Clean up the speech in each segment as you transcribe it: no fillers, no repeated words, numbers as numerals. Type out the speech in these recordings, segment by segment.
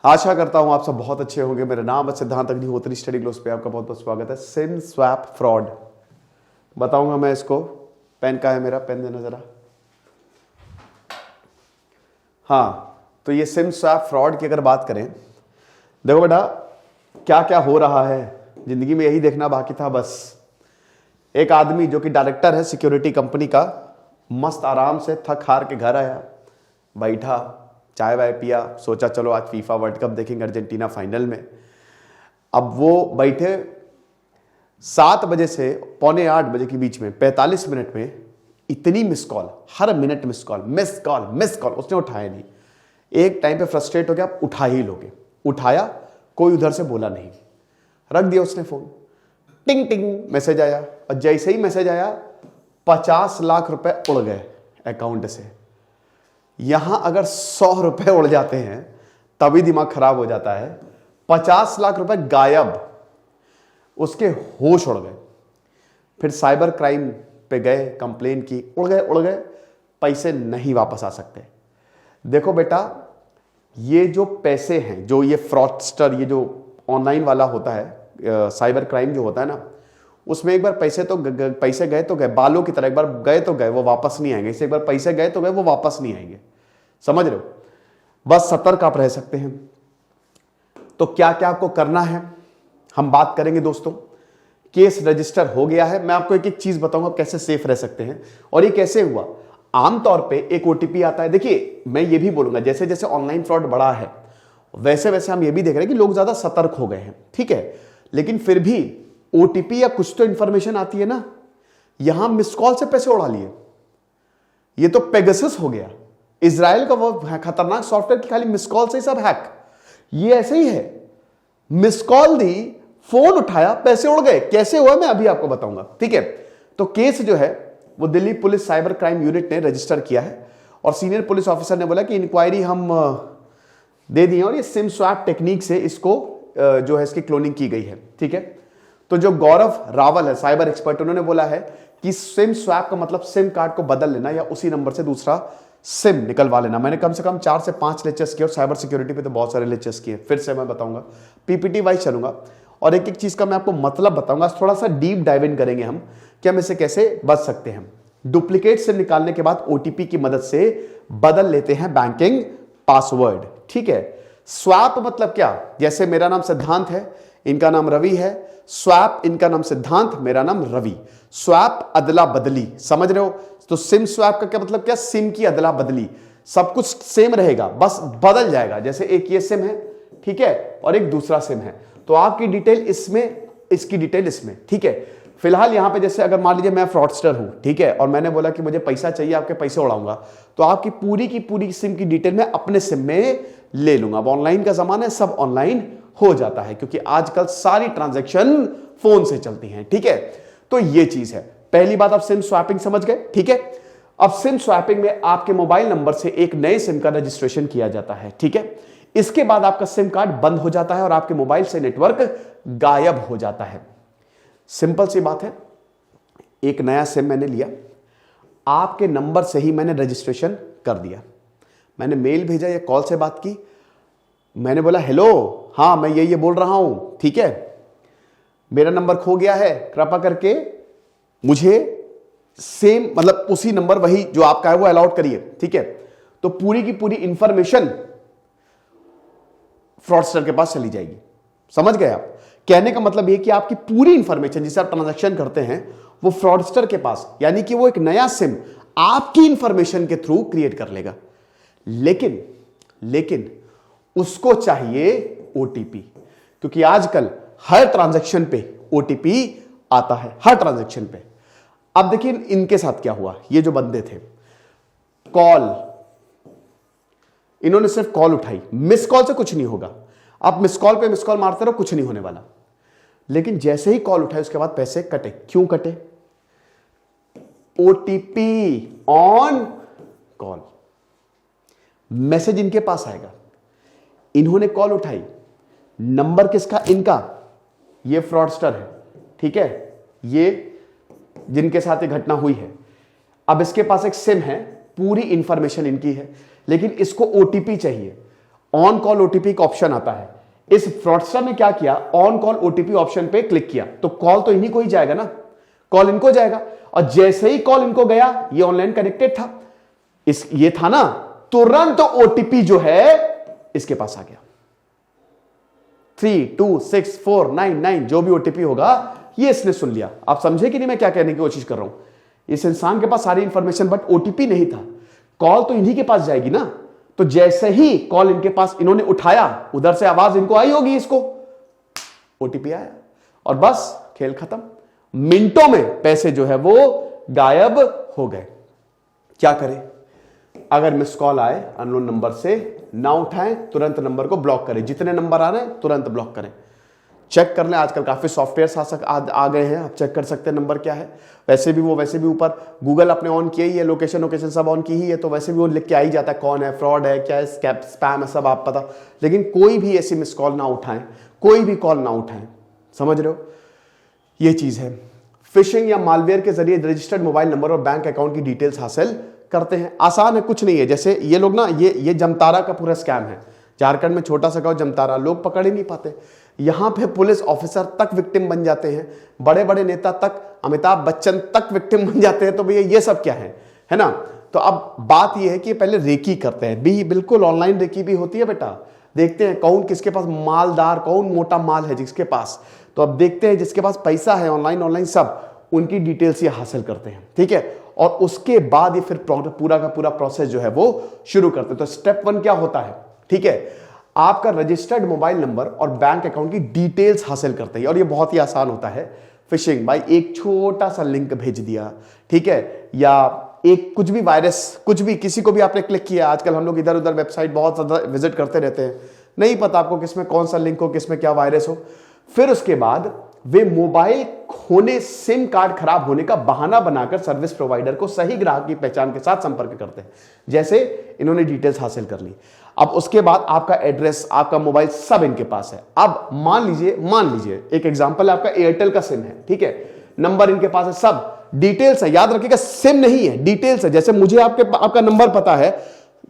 आशा करता हूं आप सब बहुत अच्छे होंगे। मेरा नाम है सिद्धांत अग्निहोत्री, स्टडी ग्लोस पे आपका बहुत बहुत स्वागत है। सिम स्वैप फ्रॉड बताऊंगा मैं इसको। पेन का है मेरा, पेन देना जरा। हाँ, तो ये सिम स्वैप फ्रॉड की अगर बात करें, देखो बेटा क्या क्या हो रहा है जिंदगी में, यही देखना बाकी था बस। एक आदमी जो कि डायरेक्टर है सिक्योरिटी कंपनी का, मस्त आराम से थक हार के घर आया, बैठा, चाय वाय पिया, सोचा चलो आज फीफा वर्ल्ड कप देखेंगे, अर्जेंटीना फाइनल में। अब वो बैठे 7 बजे से पौने 8 बजे के बीच में 45 मिनट में इतनी मिस कॉल, हर minute miss call, miss call, miss call, उसने उठाया नहीं। एक टाइम पे फ्रस्ट्रेट हो गया, आप उठा ही लोगे। उठाया, कोई उधर से बोला नहीं, रख दिया उसने फोन। टिंग टिंग मैसेज आया, और जैसे ही मैसेज आया 50 लाख रुपए उड़ गए अकाउंट से। यहां अगर 100 रुपए उड़ जाते हैं तभी दिमाग खराब हो जाता है। 50 लाख रुपए गायब, उसके होश उड़ गए। फिर साइबर क्राइम पे गए, कंप्लेन की, उड़ गए, पैसे नहीं वापस आ सकते। देखो बेटा, ये जो पैसे हैं, जो ये फ्रॉडस्टर, ये जो ऑनलाइन वाला होता है, साइबर क्राइम जो होता है ना, उसमें एक बार पैसे गए तो गए, बालों की तरह एक बार गए तो गए, वो वापस नहीं आएंगे। इसे एक बार पैसे गए तो गए, वो वापस नहीं आएंगे। समझ रहे हो? बस सतर्क आप रह सकते हैं। तो क्या क्या आपको करना है हम बात करेंगे दोस्तों। केस रजिस्टर हो गया है, मैं आपको एक एक चीज बताऊंगा कैसे सेफ रह सकते हैं। और ये कैसे हुआ, आमतौर पे एक ओटीपी आता है। देखिए, मैं ये भी बोलूंगा, जैसे जैसे ऑनलाइन फ्रॉड बढ़ा है वैसे वैसे हम ये भी देख रहे हैं कि लोग ज्यादा सतर्क हो गए हैं, ठीक है। लेकिन फिर भी ओटीपी या कुछ तो इंफॉर्मेशन आती है ना। यहां मिस कॉल से पैसे उड़ा लिए, ये तो पेगासस हो गया, इजराइल का वो खतरनाक सॉफ्टवेयर की खाली मिस कॉल से ही सब हैक। ये ऐसे ही है, मिस कॉल दी, फोन उठाया, पैसे उड़ गए। कैसे हुआ मैं अभी आपको बताऊंगा, ठीक है। तो केस जो है वो Delhi police cyber crime unit ने रजिस्टर किया है, और सीनियर पुलिस ऑफिसर ने बोला कि इंक्वायरी हम दे दी है, और ये सिम स्वैप टेक्निक से इसको जो है इसकी क्लोनिंग की गई है, ठीक है। तो जो गौरव रावल है, साइबर एक्सपर्ट, उन्होंने बोला है कि सिम स्वैप का मतलब सिम कार्ड को बदल लेना या उसी नंबर से दूसरा सिम निकलवा लेना। मैंने कम से कम 4 से 5 लेक्चर्स किए, और साइबर सिक्योरिटी पे तो बहुत सारे लेक्चर्स किए। फिर से मैं बताऊंगा, पीपीटी वाइज चलूंगा, और एक एक चीज का मैं आपको मतलब बताऊंगा। थोड़ा सा डीप डाइव इन करेंगे हम कि हम इससे कैसे बच सकते हैं। डुप्लीकेट सिम निकालने के बाद ओटीपी की मदद से बदल लेते हैं बैंकिंग पासवर्ड, ठीक है। स्वैप मतलब क्या, जैसे मेरा नाम सिद्धांत है, इनका नाम रवि है। स्वैप, इनका नाम सिद्धांत, मेरा नाम रवि। स्वैप अदला बदली, समझ रहे हो? तो सिम स्वैप का क्या मतलब, क्या सिम की अदला बदली। सब कुछ सेम रहेगा, बस बदल जाएगा। जैसे एक ये सिम है, ठीक है, और एक दूसरा सिम है, तो आपकी डिटेल इसमें, इसकी डिटेल इसमें, ठीक है। फिलहाल यहां पे जैसे अगर मान लीजिए मैं फ्रॉडस्टर हूं, ठीक है, और मैंने बोला कि मुझे पैसा चाहिए, आपके पैसे उड़ाऊंगा, तो आपकी पूरी की पूरी सिम की डिटेल मैं अपने सिम में ले लूंगा। अब ऑनलाइन का जमाना है, सब ऑनलाइन हो जाता है, क्योंकि आजकल सारी ट्रांजैक्शन फोन से चलती हैं, ठीक है। तो ये चीज है। पहली बात, आप सिम स्वैपिंग समझ गए, ठीक है। अब सिम स्वैपिंग में आपके मोबाइल नंबर से एक नए सिम का रजिस्ट्रेशन किया जाता है, ठीक है। इसके बाद आपका सिम कार्ड बंद हो जाता है और आपके मोबाइल से नेटवर्क गायब हो जाता है। सिंपल सी बात है, एक नया सिम मैंने लिया, आपके नंबर से ही मैंने रजिस्ट्रेशन कर दिया। मैंने मेल भेजा या कॉल से बात की, मैंने बोला हेलो, हाँ मैं ये बोल रहा हूं, ठीक है, मेरा नंबर खो गया है, कृपा करके मुझे सेम मतलब उसी नंबर वही जो आपका है वो अलॉट करिए, ठीक है। तो पूरी की पूरी इंफॉर्मेशन फ्रॉडस्टर के पास चली जाएगी। समझ गए आप? कहने का मतलब यह कि आपकी पूरी इंफॉर्मेशन जिसे आप ट्रांजैक्शन करते हैं वो फ्रॉडस्टर के पास, यानी कि वो एक नया सिम आपकी इंफॉर्मेशन के थ्रू क्रिएट कर लेगा। लेकिन उसको चाहिए ओटीपी, क्योंकि आजकल हर ट्रांजैक्शन पे ओटीपी आता है, हर ट्रांजैक्शन पे। अब देखिए इनके साथ क्या हुआ, ये जो बंदे थे, कॉल, इन्होंने सिर्फ कॉल उठाई, मिस कॉल से कुछ नहीं होगा। आप मिस कॉल पे मिस कॉल मारते रहो, कुछ नहीं होने वाला। लेकिन जैसे ही कॉल उठाए उसके बाद पैसे कटे। क्यों कटे? ओटीपी ऑन कॉल, मैसेज इनके पास आएगा, इन्होंने कॉल उठाई, नंबर किसका? इनका, ये फ्रॉडस्टर है, ठीक है, ये जिनके साथ ये घटना हुई है। अब इसके पास एक सिम है, पूरी इंफॉर्मेशन इनकी है, लेकिन इसको ओटीपी चाहिए। ऑन कॉल ओटीपी का ऑप्शन आता है। इस फ्रॉडस्टर ने क्या किया, ऑन कॉल ओटीपी ऑप्शन पे क्लिक किया तो कॉल तो इन्हीं को ही जाएगा ना, कॉल इनको जाएगा। और जैसे ही कॉल इनको गया, ये ऑनलाइन कनेक्टेड था, ये था ना, तुरंत ओटीपी जो है इसके पास आ गया। 326499 जो भी ओटीपी होगा ये इसने सुन लिया। आप समझे कि नहीं मैं क्या कहने की कोशिश कर रहा हूं? इस इंसान के पास सारी इंफॉर्मेशन, बट ओटीपी नहीं था। कॉल तो इन्हीं के पास जाएगी ना, तो जैसे ही कॉल इनके पास इन्होंने उठाया, उधर से आवाज इनको आई होगी, इसको ओटीपी आया और बस खेल खत्म। मिनटों में पैसे जो है वो गायब हो गए। क्या करें? अगर मिस कॉल आए अननोन नंबर से, ना उठाएं, तुरंत नंबर को ब्लॉक करें। जितने नंबर आ रहे हैं तुरंत ब्लॉक करें। चेक कर लें, आजकल काफी सॉफ्टवेयर आ गए हैं, आप चेक कर सकते हैं नंबर क्या है। वैसे भी ऊपर गूगल अपने ऑन किया ही है, लोकेशन सब ऑन की ही है, तो वैसे भी वो लिख के आ ही जाता है कौन है, फ्रॉड है, क्या है, स्पैम है, सब आप पता। लेकिन कोई भी ऐसी मिस कॉल ना उठाएं, कोई भी कॉल ना उठाएं। समझ रहे हो? ये चीज है। फिशिंग या मालवेयर के जरिए रजिस्टर्ड मोबाइल नंबर और बैंक अकाउंट की डिटेल्स हासिल करते हैं। आसान है, कुछ नहीं है। जैसे ये लोग ना, ये जमतारा का पूरा स्कैम है। झारखंड में छोटा सा गांव जमतारा, लोग पकड़ ही नहीं पाते। यहां पे पुलिस ऑफिसर तक विक्टिम बन जाते हैं, बड़े बड़े नेता तक, अमिताभ बच्चन तक विक्टिम बन जाते हैं। तो भैया ये सब क्या है ना? तो अब बात ये है कि पहले रेकी करते हैं भी, बिल्कुल ऑनलाइन रेकी भी होती है बेटा। देखते हैं कौन किसके पास मालदार, कौन मोटा माल है जिसके पास। तो अब देखते हैं जिसके पास पैसा है, ऑनलाइन सब उनकी डिटेल्स ये हासिल करते हैं, ठीक है। और उसके बाद ये फिर पूरा का पूरा प्रोसेस जो है वो शुरू करते हैं। तो स्टेप 1 क्या होता है, ठीक है, आपका रजिस्टर्ड मोबाइल नंबर और बैंक अकाउंट की डिटेल्स हासिल करते हैं। और ये बहुत ही आसान होता है। फिशिंग भाई, एक छोटा सा लिंक भेज दिया, ठीक है, या एक कुछ भी वायरस, कुछ भी, किसी को भी आपने क्लिक किया। आजकल हम लोग इधर उधर वेबसाइट बहुत ज्यादा विजिट करते रहते हैं, नहीं पता आपको किसमें कौन सा लिंक हो, किसमें क्या वायरस हो। फिर उसके बाद वे मोबाइल खोने, सिम कार्ड खराब होने का बहाना बनाकर सर्विस प्रोवाइडर को सही ग्राहक की पहचान के साथ संपर्क करते हैं। जैसे इन्होंने डिटेल्स हासिल कर ली, अब उसके बाद आपका एड्रेस, आपका मोबाइल सब इनके पास है। अब मान लीजिए एक एग्जांपल है, आपका एयरटेल का सिम है, ठीक है, नंबर इनके पास है, सब डिटेल्स है। याद रखिएगा, सिम नहीं है, डिटेल्स है। जैसे मुझे आपका नंबर पता है,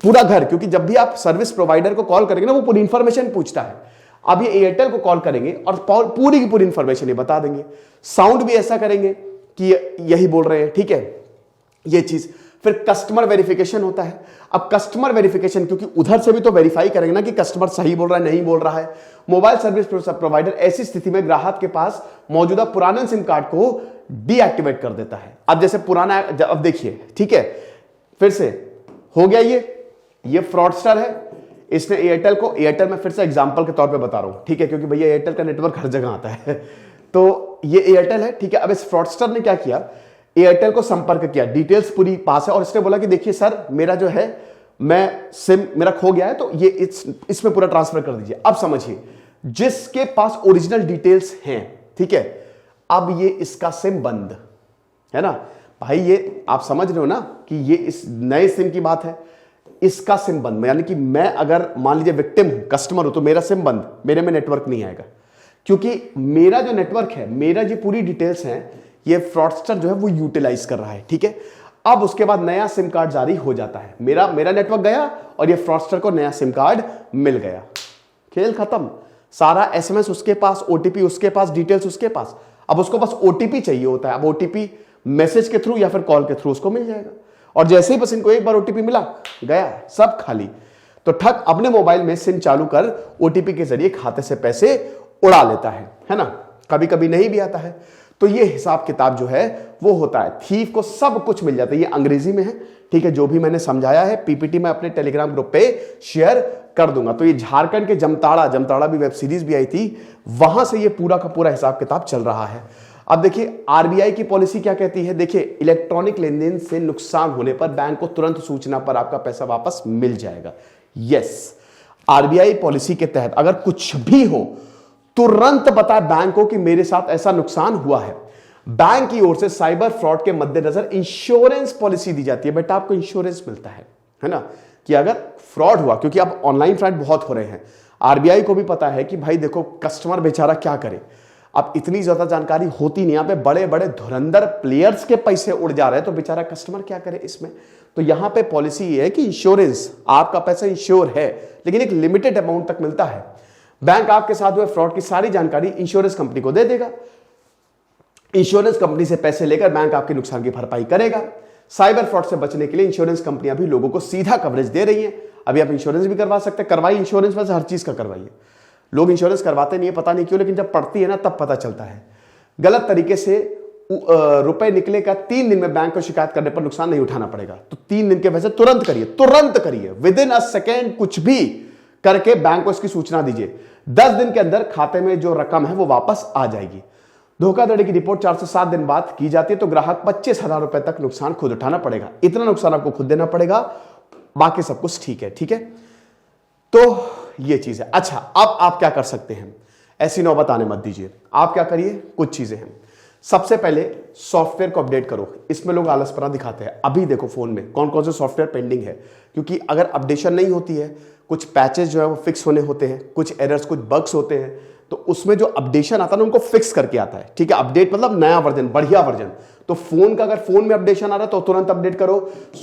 पूरा घर, क्योंकि जब भी आप सर्विस प्रोवाइडर को कॉल करेंगे ना, वो पूरी इंफॉर्मेशन पूछता है। अब ये एयरटेल को कॉल करेंगे और पूरी की पूरी इंफॉर्मेशन ये बता देंगे। साउंड भी ऐसा करेंगे कि यही बोल रहे हैं, ठीक है, ये चीज। फिर कस्टमर वेरिफिकेशन होता है। अब कस्टमर वेरिफिकेशन, क्योंकि उधर से भी तो वेरीफाई करेंगे ना कि कस्टमर सही बोल रहा है, नहीं बोल रहा है। मोबाइल सर्विस प्रोवाइडर ऐसी स्थिति में ग्राहक के पास मौजूदा पुराने सिम कार्ड को डीएक्टिवेट कर देता है। अब जैसे पुराना, अब देखिए, ठीक है, फिर से हो गया, ये फ्रॉडस्टर है। इसने एयरटेल में फिर से एग्जांपल के तौर पे बता रहा हूं, ठीक है, क्योंकि भैया एयरटेल का नेटवर्क हर जगह आता है। तो ये एयरटेल है, ठीक है। अब इस फ्रॉडस्टर ने क्या किया, एयरटेल को संपर्क किया, डिटेल्स पूरी पास है, और इसने बोला कि देखिए सर, मेरा जो है, मैं सिम मेरा खो गया है, तो ये इसमें पूरा ट्रांसफर कर दीजिए। अब समझिए, जिसके पास ओरिजिनल डिटेल्स हैं, ठीक है, अब ये इसका सिम बंद है ना भाई। ये आप समझ रहे हो ना कि ये इस नए सिम की बात है, इसका सिम बंद, यानी कि मैं अगर मान लीजिए विक्टिम हूं, कस्टमर हूं, तो मेरा सिम बंद, मेरे में नेटवर्क नहीं आएगा, क्योंकि मेरा जो नेटवर्क है, मेरा जो पूरी डिटेल्स हैं, ये फ्रॉडस्टर जो है वो यूटिलाइज कर रहा है, ठीक है। अब उसके बाद नया सिम कार्ड जारी हो जाता है। मेरा नेटवर्क गया और ये फ्रॉडस्टर को नया सिम कार्ड मिल गया, खेल खत्म। सारा एसएमएस उसके पास, ओटीपी उसके पास, डिटेल्स उसके पास। अब उसको बस ओटीपी चाहिए होता है। अब ओटीपी मैसेज के थ्रू या फिर कॉल के थ्रू उसको मिल जाएगा, और जैसे ही बस इनको एक बार ओटीपी मिला, गया सब खाली। तो ठग अपने मोबाइल में सिम चालू कर ओटीपी के जरिए खाते से पैसे उड़ा लेता है ना। कभी कभी नहीं भी आता है। तो ये हिसाब किताब जो है वो होता है। थीफ को सब कुछ मिल जाता है। ये अंग्रेजी में है, ठीक है, जो भी मैंने समझाया है पीपीटी में अपने टेलीग्राम ग्रुप पे शेयर कर दूंगा। तो ये झारखंड के जमताड़ा भी वेब सीरीज भी आई थी, वहां से ये पूरा का पूरा हिसाब किताब चल रहा है। अब देखिए आरबीआई की पॉलिसी क्या कहती है। देखिए, इलेक्ट्रॉनिक लेनदेन से नुकसान होने पर बैंक को तुरंत सूचना पर आपका पैसा वापस मिल जाएगा। यस, आरबीआई पॉलिसी के तहत अगर कुछ भी हो, तुरंत बताए बैंक को कि मेरे साथ ऐसा नुकसान हुआ है। बैंक की ओर से साइबर फ्रॉड के मद्देनजर इंश्योरेंस पॉलिसी दी जाती है। बेटा, आपको इंश्योरेंस मिलता है ना, कि अगर फ्रॉड हुआ, क्योंकि अब ऑनलाइन फ्रॉड बहुत हो रहे हैं। आरबीआई को भी पता है कि भाई देखो, कस्टमर बेचारा क्या करे। अब इतनी ज्यादा जानकारी होती नहीं, यहाँ पे बड़े बड़े धुरंधर प्लेयर्स के पैसे उड़ जा रहे हैं, तो बेचारा कस्टमर क्या करे इसमें। तो यहां पे पॉलिसी ये है कि इंश्योरेंस, आपका पैसा इंश्योर है लेकिन एक लिमिटेड अमाउंट तक मिलता है। बैंक आपके साथ हुए फ्रॉड की सारी जानकारी इंश्योरेंस कंपनी को दे देगा, इंश्योरेंस कंपनी से पैसे लेकर बैंक आपके नुकसान की भरपाई करेगा। साइबर फ्रॉड से बचने के लिए इंश्योरेंस कंपनियां भी लोगों को सीधा कवरेज दे रही हैं। अभी आप इंश्योरेंस भी करवा सकते हैं, करवाइए इंश्योरेंस, बस हर चीज का करवाइए। लोग इंश्योरेंस करवाते नहीं है, पता नहीं क्यों, लेकिन जब पड़ती है ना तब पता चलता है। गलत तरीके से रुपए निकले का 3 दिन में बैंक को शिकायत करने पर नुकसान नहीं उठाना पड़ेगा। तो 3 दिन के वैसे तुरंत करिए, विद इन अ सेकेंड कुछ भी करके बैंक को इसकी सूचना दीजिए। 10 दिन के अंदर खाते में जो रकम है वो वापस आ जाएगी। धोखाधड़ी की रिपोर्ट 4 से 7 दिन बाद की जाती है तो ग्राहक 25,000 रुपए तक नुकसान खुद उठाना पड़ेगा। इतना नुकसान आपको खुद देना पड़ेगा, बाकी सब कुछ ठीक है। ठीक है, तो ये चीज है। अच्छा, अब आप क्या कर सकते हैं, ऐसी नौबत आने मत दीजिए। आप क्या करिए, कुछ चीजें हैं। सबसे पहले सॉफ्टवेयर को अपडेट करो। इसमें लोग आलसपना दिखाते हैं। अभी देखो फोन में कौन कौन से सॉफ्टवेयर पेंडिंग है, क्योंकि अगर अपडेशन नहीं होती है, कुछ पैचेस जो है वो फिक्स होने होते हैं, कुछ एरर्स, कुछ बग्स होते हैं, तो उसमें जो अपडेशन आता है ना उनको फिक्स करके आता है। ठीक है, अपडेट मतलब नया वर्जन, बढ़िया वर्जन। तो फोन का अगर फोन में अपडेशन आ रहा है तो तुरंत अपडेट करो।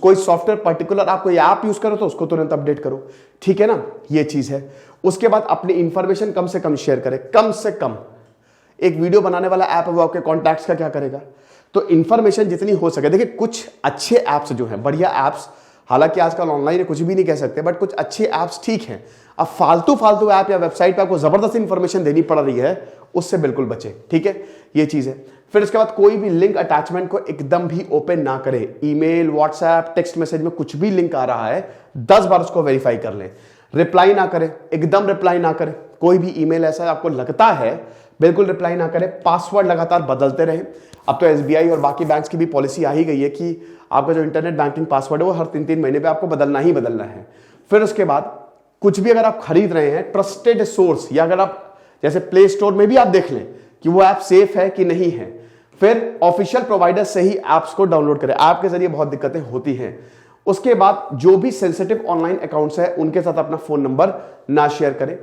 कोई सॉफ्टवेयर पर्टिकुलर आप कोई ऐप यूज करो तो उसको तुरंत अपडेट करो। ठीक है ना, ये चीज है। उसके बाद अपनी इंफॉर्मेशन कम से कम शेयर करें, कम से कम। एक वीडियो बनाने वाला ऐप है वो आपके कॉन्टैक्ट्स का क्या करेगा, तो इंफॉर्मेशन जितनी हो सके। देखिए कुछ अच्छे ऐप्स जो हैं, बढ़िया ऐप्स, हालांकि आजकल ऑनलाइन है कुछ भी नहीं कह सकते, बट कुछ अच्छे ऐप्स ठीक हैं। अब फालतू ऐप या वेबसाइट पे आपको जबरदस्त इंफॉर्मेशन देनी पड़ रही है, उससे बिल्कुल बचे। ठीक है, ये चीज है। फिर उसके बाद कोई भी लिंक अटैचमेंट को एकदम भी ओपन ना करें। ईमेल, व्हाट्सएप, टेक्स्ट मैसेज में कुछ भी लिंक आ रहा है 10 बार उसको वेरीफाई कर लें। रिप्लाई ना करें, एकदम रिप्लाई ना करें। कोई भी ईमेल ऐसा आपको लगता है बिल्कुल रिप्लाई ना करें। पासवर्ड लगातार बदलते रहें। अब तो एसबीआई और बाकी बैंक्स की भी पॉलिसी आ ही गई है कि आपका जो इंटरनेट बैंकिंग पासवर्ड है वो हर 3-3 महीने पे आपको बदलना ही बदलना है। फिर उसके बाद कुछ भी अगर आप खरीद रहे हैं, ट्रस्टेड सोर्स, या अगर आप जैसे प्ले स्टोर में भी आप देख लें कि वो ऐप सेफ है कि नहीं है। फिर ऑफिशियल प्रोवाइडर से ही ऐप्स को डाउनलोड करें। ऐप के जरिए बहुत दिक्कतें होती हैं। उसके बाद जो भी सेंसिटिव ऑनलाइन अकाउंट्स है उनके साथ अपना फोन नंबर ना शेयर करें।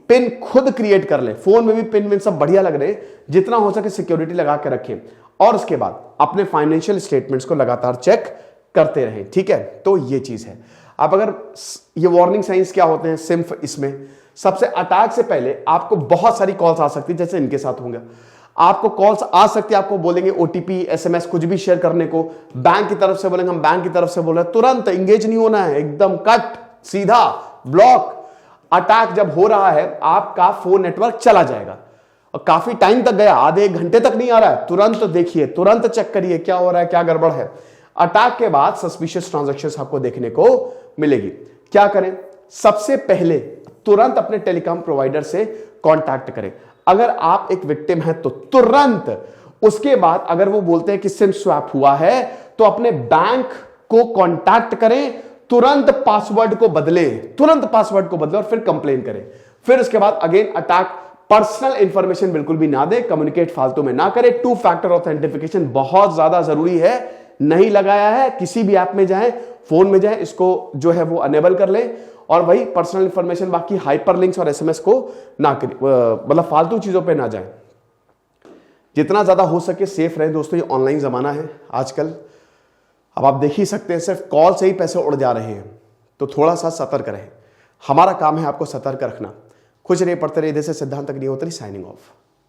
पिन खुद क्रिएट कर लें। फोन में भी पिन सब बढ़िया लग रहे हैं, जितना हो सके सिक्योरिटी लगा के रखें। और उसके बाद अपने फाइनेंशियल स्टेटमेंट्स को लगातार चेक करते रहें। ठीक है, तो ये चीज है। आप अगर ये वार्निंग साइंस क्या होते हैं सिर्फ इसमें, सबसे अटैक से पहले आपको बहुत सारी कॉल्स आ सकती है, जैसे इनके साथ होंगे। आपको कॉल्स आ सकती है, आपको बोलेंगे ओटीपी, एसएमएस कुछ भी शेयर करने को, बैंक की तरफ से बोलेंगे हम बैंक की तरफ से बोल रहे हैं, तुरंत एंगेज नहीं होना है, एकदम कट, सीधा ब्लॉक। अटैक जब हो रहा है आपका फोन नेटवर्क चला जाएगा, और काफी टाइम तक गया, आधे 1 घंटे तक नहीं आ रहा है, तुरंत देखिए, तुरंत चेक करिए क्या हो रहा है, क्या गड़बड़ है। अटैक के बाद सस्पिशियस ट्रांजैक्शंस आपको देखने को मिलेगी। क्या करें, सबसे पहले तुरंत अपने टेलीकॉम प्रोवाइडर से कांटेक्ट करें। अगर आप एक विक्टिम हैं तो तुरंत, उसके बाद अगर वो बोलते हैं कि सिम स्वैप हुआ है तो अपने बैंक को कांटेक्ट करें, तुरंत पासवर्ड को बदलें, और फिर कंप्लेन करें। फिर उसके बाद अगेन अटैक, पर्सनल इंफॉर्मेशन बिल्कुल भी ना दे, कम्युनिकेट फालतू में ना करें। 2 फैक्टर ऑथेंटिफिकेशन बहुत ज्यादा जरूरी है, नहीं लगाया है किसी भी ऐप में जाएं, फोन में जाएं, इसको जो है वो अनेबल कर लें। और वही पर्सनल इंफॉर्मेशन, बाकी हाइपरलिंक्स और एसएमएस को ना करें, मतलब फालतू चीजों पे ना जाएं। जितना ज्यादा हो सके सेफ रहें दोस्तों, ये ऑनलाइन जमाना है आजकल। अब आप देख ही सकते हैं सिर्फ कॉल से ही पैसे उड़ जा रहे हैं, तो थोड़ा सा सतर्क रहें। हमारा काम है आपको सतर्क रखना। खुश रहिए, पढ़ते रहिए। इधर से सिद्धांत अग्निहोत्री साइनिंग ऑफ।